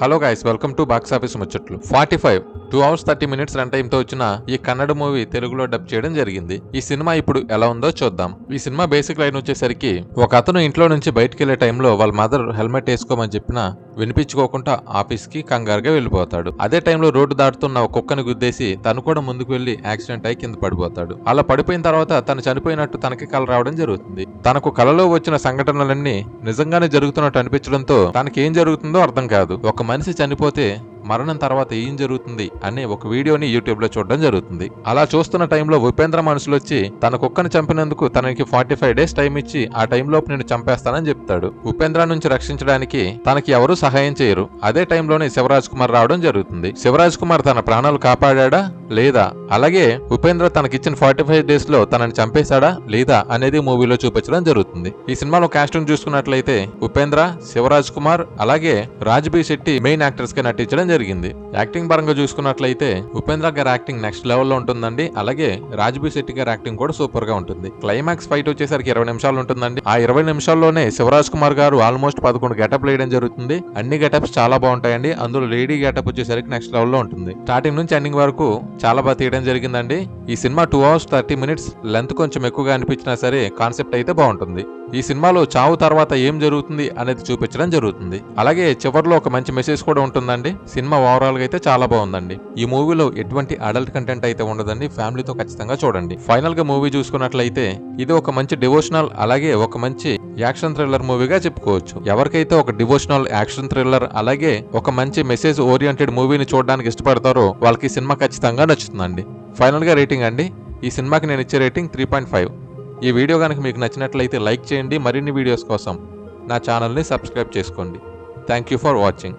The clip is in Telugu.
Hello guys, welcome to box office ముచ్చట్లు. 45 2 hours 30 minutes రన్ టైమ్ తో వచ్చిన ఈ కన్నడ మూవీ తెలుగులో డబ్ చేయడం జరిగింది. ఈ సినిమా ఇప్పుడు ఎలా ఉందో చూద్దాం. ఈ సినిమా బేసిక్ లైన్ వచ్చేసరికి ఒక అతను ఇంట్లో నుంచి బయటకు వెళ్లే టైంలో వాళ్ళ మదర్ హెల్మెట్ వేసుకోమని చెప్పినా వినిపించుకోకుండా ఆఫీస్ కి కంగారుగా వెళ్లిపోతాడు. అదే టైంలో రోడ్డు దాటుతున్న ఒక కుక్కను గుద్దేసి తను కూడా ముందుకు వెళ్లి యాక్సిడెంట్ అయి కింద పడిపోతాడు. అలా పడిపోయిన తర్వాత తను చనిపోయినట్టు తనకి కల రావడం జరుగుతుంది. తనకు కలలో వచ్చిన సంఘటనలన్నీ నిజంగానే జరుగుతున్నట్టు అనిపించడంతో తనకి ఏం జరుగుతుందో అర్థం కాదు. ఒక మనిషి చనిపోతే మరణం తర్వాత ఏం జరుగుతుంది అనే ఒక వీడియోని యూట్యూబ్ లో చూడడం జరుగుతుంది. అలా చూస్తున్న టైంలో ఉపేంద్ర మనుషులు వచ్చి తన కుక్కను చంపినందుకు తనకి 45 days టైం ఇచ్చి ఆ టైంలోపు నేను చంపేస్తానని చెప్తాడు. ఉపేంద్ర నుంచి రక్షించడానికి తనకి ఎవరూ సహాయం చేయరు. అదే టైంలోనే శివరాజ్ కుమార్ రావడం జరుగుతుంది. శివరాజ్ కుమార్ తన ప్రాణాలు కాపాడా లేదా, అలాగే ఉపేంద్ర తనకిచ్చిన 45 days లో తనని చంపేశాడా లేదా అనేది మూవీలో చూపించడం జరుగుతుంది. ఈ సినిమాలో కాస్టింగ్ చూసుకున్నట్లయితే ఉపేంద్ర, శివరాజ్ కుమార్ అలాగే రాజ్బీ శెట్టి మెయిన్ యాక్టర్స్ గా నటించడం జరిగింది. యాక్టింగ్ పరంగా చూసుకున్నట్లయితే ఉపేంద్ర గారి యాక్టింగ్ నెక్స్ట్ లెవెల్లో ఉంటుందండి. అలాగే రాజ్బీ శెట్టి గారి యాక్టింగ్ కూడా సూపర్ గా ఉంటుంది. క్లైమాక్స్ ఫైట్ వచ్చేసరికి 20 నిమిషాలు ఉంటుందండి. ఆ 20 నిమిషాల్లోనే శివరాజ్ కుమార్ గారు ఆల్మోస్ట్ 11 గెటప్ వేయడం జరుగుతుంది. అన్ని గెటప్స్ చాలా బాగుంటాయండి. అందులో లేడీ గెటప్ వచ్చేసరికి నెక్స్ట్ లెవెల్లో ఉంటుంది. స్టార్టింగ్ నుంచి ఎండింగ్ వరకు చాలా బాగా తీయడం జరిగిందండి. ఈ సినిమా 2 hours 30 minutes లెంత్ కొంచెం ఎక్కువగా అనిపించినా సరే కాన్సెప్ట్ అయితే బాగుంటుంది. ఈ సినిమాలో చావు తర్వాత ఏం జరుగుతుంది అనేది చూపించడం జరుగుతుంది. అలాగే చివరిలో ఒక మంచి మెసేజ్ కూడా ఉంటుందండి. సినిమా ఓవరాల్ గా అయితే చాలా బాగుందండి. ఈ మూవీలో ఎటువంటి అడల్ట్ కంటెంట్ అయితే ఉండదండి. ఫ్యామిలీతో ఖచ్చితంగా చూడండి. ఫైనల్ గా మూవీ చూసుకున్నట్లయితే ఇది ఒక మంచి డివోషనల్ అలాగే ఒక మంచి యాక్షన్ థ్రిల్లర్ మూవీగా చెప్పుకోవచ్చు. ఎవరికైతే ఒక డివోషనల్ యాక్షన్ థ్రిల్లర్ అలాగే ఒక మంచి మెసేజ్ ఓరియంటెడ్ మూవీని చూడడానికి ఇష్టపడతారో వాళ్ళకి సినిమా ఖచ్చితంగా నచ్చుతుందండి. ఫైనల్ గా రేటింగ్ అండి. ఈ సినిమాకి నేను ఇచ్చే రేటింగ్ 3.5. ఈ వీడియో కనుక మీకు నచ్చినట్లయితే లైక్ చేయండి. మరిన్ని వీడియోస్ కోసం నా ఛానల్ని సబ్స్క్రైబ్ చేసుకోండి. Thank you for watching.